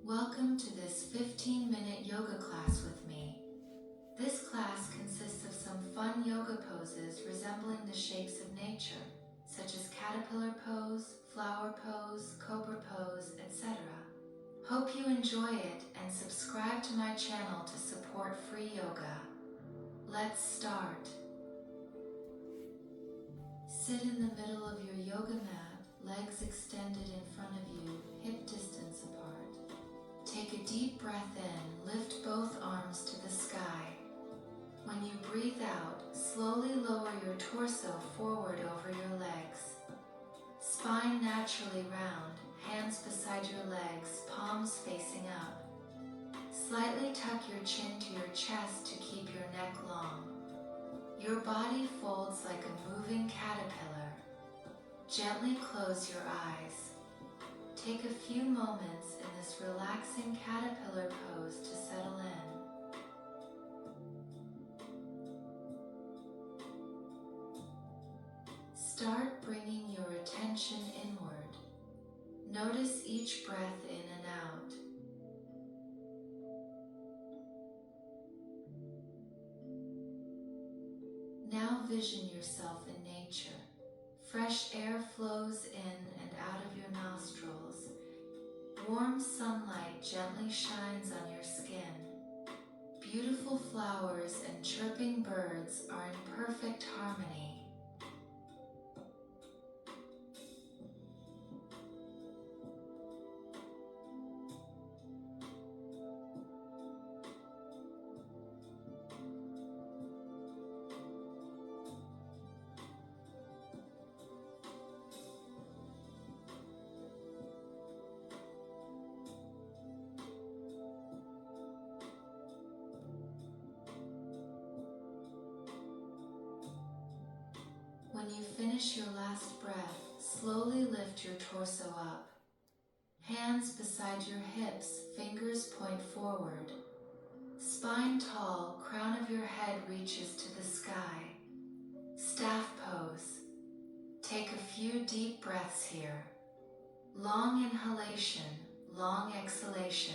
Welcome to this 15-minute yoga class with me. This class consists of some fun yoga poses resembling the shapes of nature, such as caterpillar pose, flower pose, cobra pose, etc. Hope you enjoy it and subscribe to my channel to support free yoga. Let's start. Sit in the middle of your yoga mat, legs extended in front of you, hip distance apart. Take a deep breath in, lift both arms to the sky. When you breathe out, slowly lower your torso forward over your legs. Spine naturally round, hands beside your legs, palms facing up. Slightly tuck your chin to your chest to keep your neck long. Your body folds like a moving caterpillar. Gently close your eyes. Take a few moments in this relaxing caterpillar pose to settle in. Start bringing your attention inward. Notice each breath in and out. Now vision yourself in nature. Fresh air flows in and out of your nostrils. Warm sunlight gently shines on your skin. Beautiful flowers and chirping birds are in perfect harmony. When you finish your last breath, slowly lift your torso up. Hands beside your hips, fingers point forward. Spine tall, crown of your head reaches to the sky. Staff pose. Take a few deep breaths here. Long inhalation, long exhalation.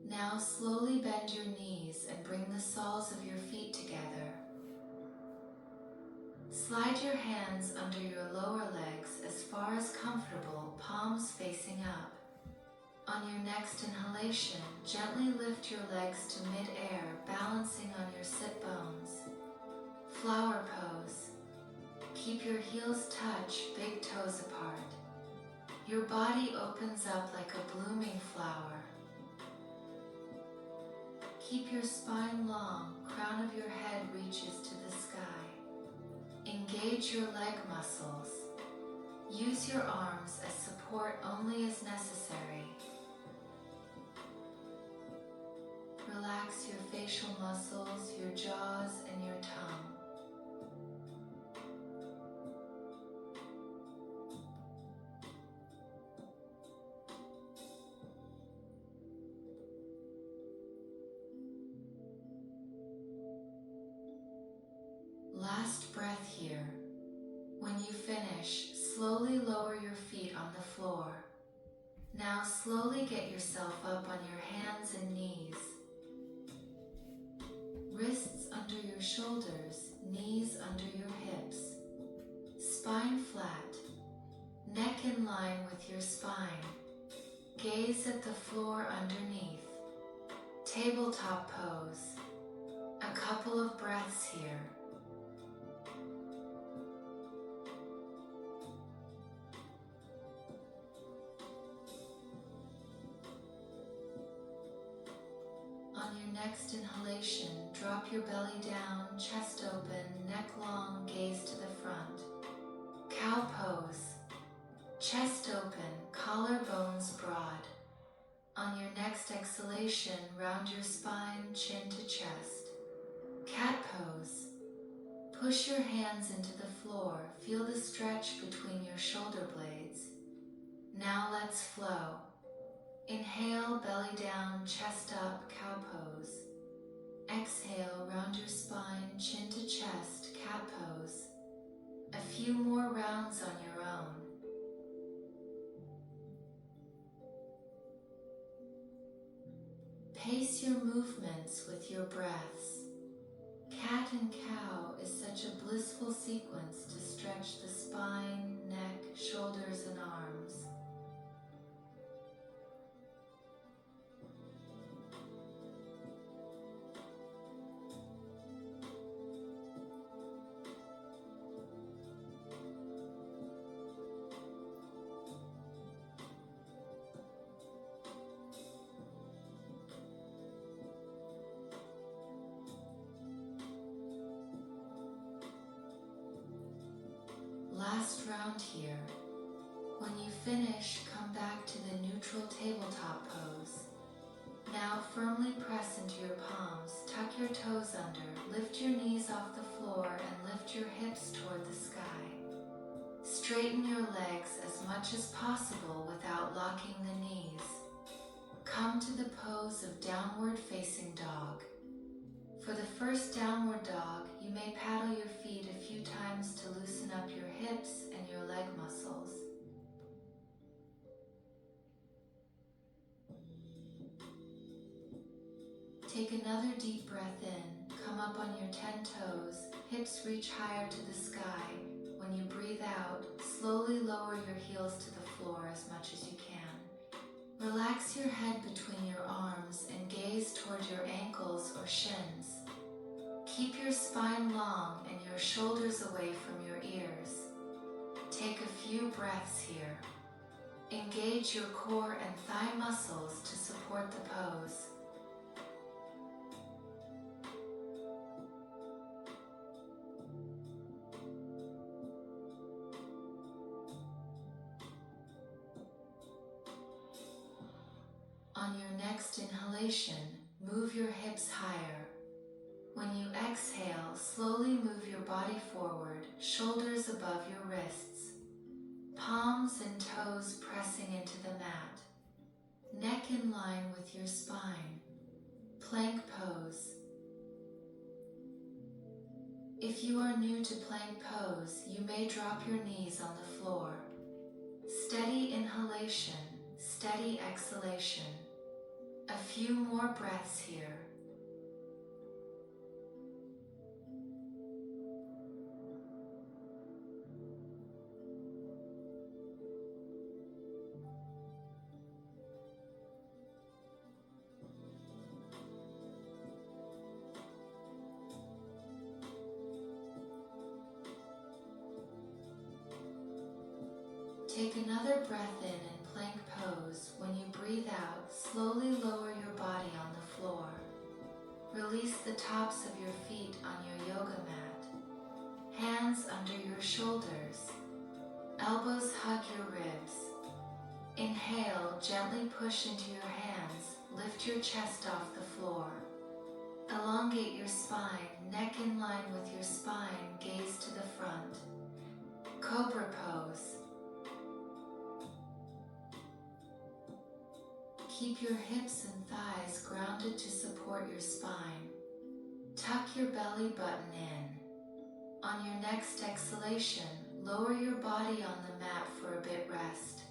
Now slowly bend your knees and bring the soles of your feet together. Slide your hands under your lower legs as far as comfortable, palms facing up. On your next inhalation, gently lift your legs to mid-air, balancing on your sit bones. Flower pose. Keep your heels touch, big toes apart. Your body opens up like a blooming flower. Keep your spine long, crown of your head reaches to the sky. Engage your leg muscles. Use your arms as support only as necessary. Relax your facial muscles, your jaws, and your tongue. Last breath here. When you finish, slowly lower your feet on the floor. Now slowly get yourself up on your hands and knees. Wrists under your shoulders, knees under your hips. Spine flat, neck in line with your spine. Gaze at the floor underneath. Tabletop pose. A couple of breaths here. On your next inhalation, drop your belly down, chest open, neck long, gaze to the front. Cow pose. Chest open, collarbones broad. On your next exhalation, round your spine, chin to chest. Cat pose. Push your hands into the floor, feel the stretch between your shoulder blades. Now let's flow. Inhale, belly down, chest up, cow pose. Exhale, round your spine, chin to chest, cat pose. A few more rounds on your own. Pace your movements with your breaths. Cat and cow is such a blissful sequence to stretch the spine, neck, shoulders, and arms. Last round here. When you finish, come back to the neutral tabletop pose. Now firmly press into your palms, tuck your toes under, lift your knees off the floor and lift your hips toward the sky. Straighten your legs as much as possible without locking the knees. Come to the pose of downward facing dog. For the first downward dog, you may paddle your feet a few times to loosen up your hips and your leg muscles. Take another deep breath in, come up on your 10 toes, hips reach higher to the sky. When you breathe out, slowly lower your heels to the floor as much as you can. Relax your head between your arms and gaze toward your ankles or shins. Keep your spine long and your shoulders away from your ears. Take a few breaths here. Engage your core and thigh muscles to support the pose. On your next inhalation, move your hips higher. When you exhale, slowly move your body forward, shoulders above your wrists. Palms and toes pressing into the mat. Neck in line with your spine. Plank pose. If you are new to plank pose, you may drop your knees on the floor. Steady inhalation, steady exhalation. A few more breaths here. Take another breath in plank pose. When you breathe out, slowly lower your body on the floor. Release the tops of your feet on your yoga mat. Hands under your shoulders. Elbows hug your ribs. Inhale, gently push into your hands. Lift your chest off the floor. Elongate your spine, neck in line with your spine, gaze to the front. Cobra pose. Keep your hips and thighs grounded to support your spine. Tuck your belly button in. On your next exhalation, lower your body on the mat for a bit rest.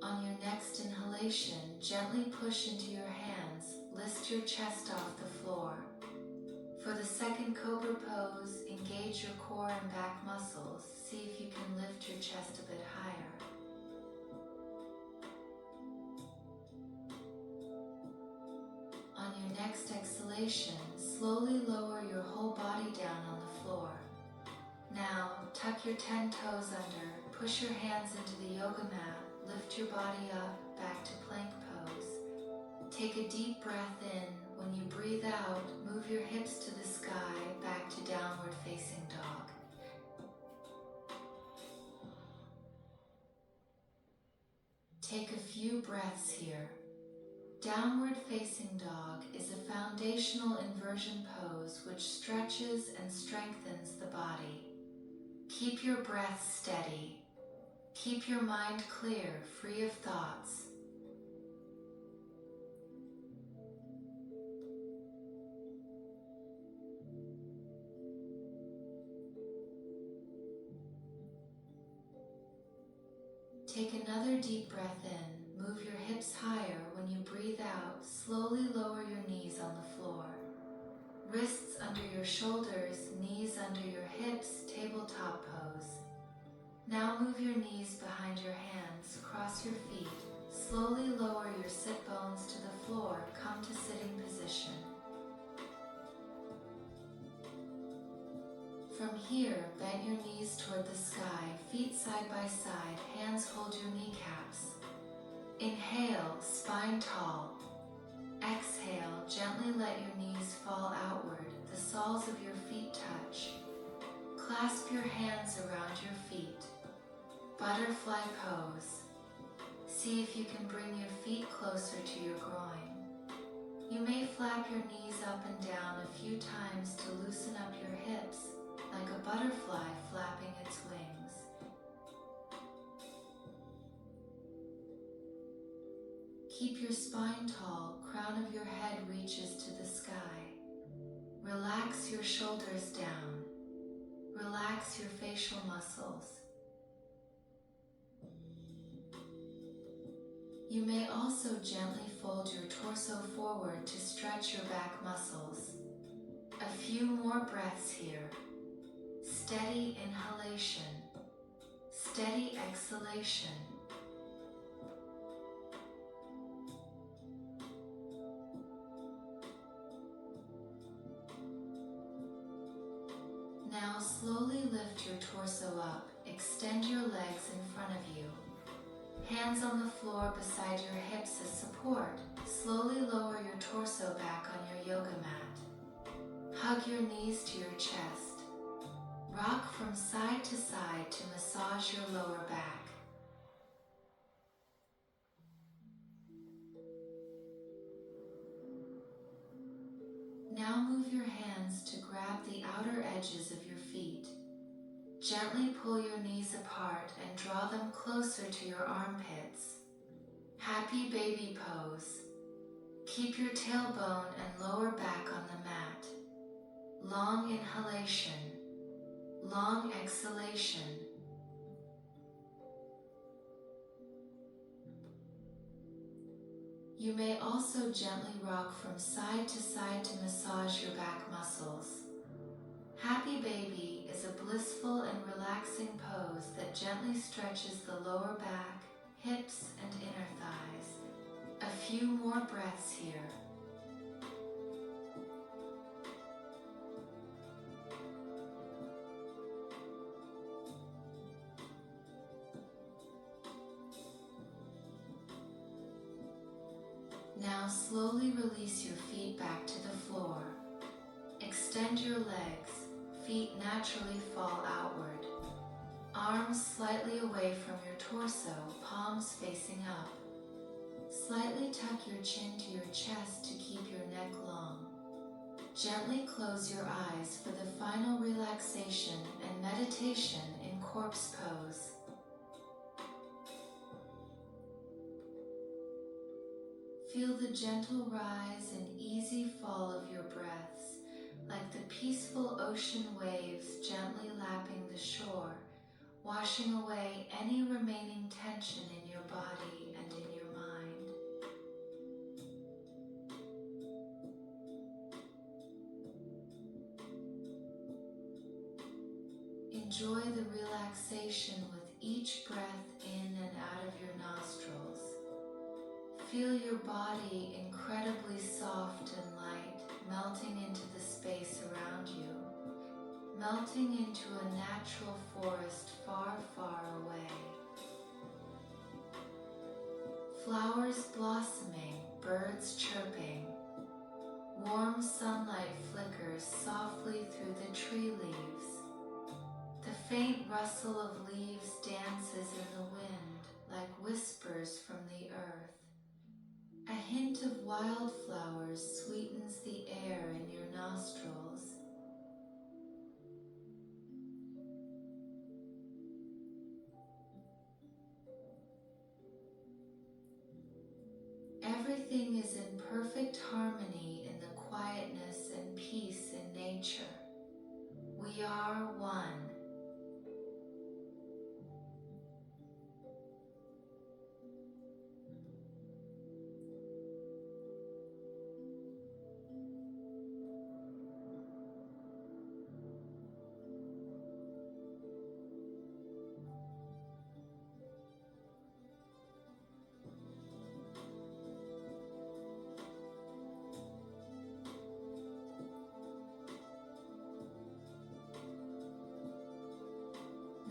On your next inhalation, gently push into your hands, lift your chest off the floor. For the second cobra pose, engage your core and back muscles. See if you can lift your chest a bit higher. On your next exhalation, slowly lower your whole body down on the floor. Now, tuck your 10 toes under, push your hands into the yoga mat, lift your body up, back to plank pose. Take a deep breath in. When you breathe out, move your hips to the sky, back to downward facing dog. Take a few breaths here. Downward facing dog is a foundational inversion pose which stretches and strengthens the body. Keep your breath steady. Keep your mind clear, free of thoughts. Take another deep breath in. Move your hips higher. When you breathe out, slowly lower your knees on the floor. Wrists under your shoulders, knees under your hips, tabletop pose. Now move your knees behind your hands, cross your feet. Slowly lower your sit bones to the floor. Come to sitting position. From here, bend your knees toward the sky, feet side by side, hands hold your kneecaps. Inhale, spine tall. Exhale, gently let your knees fall outward, the soles of your feet touch. Clasp your hands around your feet. Butterfly pose. See if you can bring your feet closer to your groin. You may flap your knees up and down a few times to loosen up your hips, like a butterfly flapping its wings. Keep your spine tall, crown of your head reaches to the sky. Relax your shoulders down. Relax your facial muscles. You may also gently fold your torso forward to stretch your back muscles. A few more breaths here. Steady inhalation. Steady exhalation. Now slowly lift your torso up. Extend your legs in front of you. Hands on the floor beside your hips as support. Slowly lower your torso back on your yoga mat. Hug your knees to your chest. Rock from side to side to massage your lower back. Now move your hands to grab the outer edges of your feet. Gently pull your knees apart and draw them closer to your armpits. Happy baby pose. Keep your tailbone and lower back on the mat. Long inhalation. Long exhalation. You may also gently rock from side to side to massage your back muscles. Happy baby is a blissful and relaxing pose that gently stretches the lower back, hips, and inner thighs. A few more breaths here. Now slowly release your feet back to the floor. Extend your legs. Feet naturally fall outward. Arms slightly away from your torso, palms facing up. Slightly tuck your chin to your chest to keep your neck long. Gently close your eyes for the final relaxation and meditation in corpse pose. Feel the gentle rise and easy fall of your breaths, like the peaceful ocean waves gently lapping the shore, washing away any remaining tension in your body and in your mind. Enjoy the relaxation with each breath in and out of your nostrils. Feel your body incredibly soft and light, melting into the space around you, melting into a natural forest far, far away. Flowers blossoming, birds chirping. Warm sunlight flickers softly through the tree leaves. The faint rustle of leaves dances in the wind like whispers from the earth. A hint of wildflowers sweetens the air in your nostrils. Everything is in perfect harmony in the quietness and peace in nature. We are one.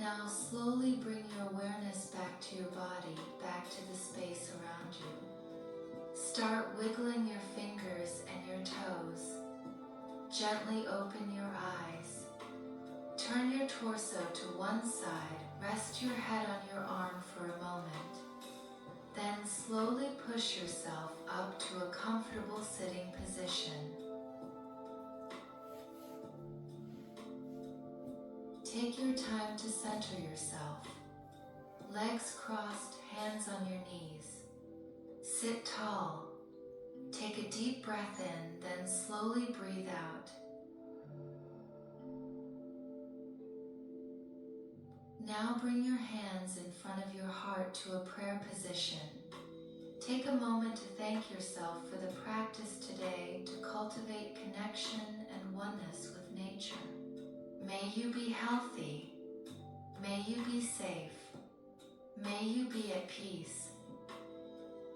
Now slowly bring your awareness back to your body, back to the space around you. Start wiggling your fingers and your toes. Gently open your eyes. Turn your torso to one side, rest your head on your arm for a moment. Then slowly push yourself up to a comfortable sitting position. Take your time to center yourself. Legs crossed, hands on your knees. Sit tall. Take a deep breath in, then slowly breathe out. Now bring your hands in front of your heart to a prayer position. Take a moment to thank yourself for the practice today to cultivate connection and oneness with nature. May you be healthy. May you be safe. May you be at peace.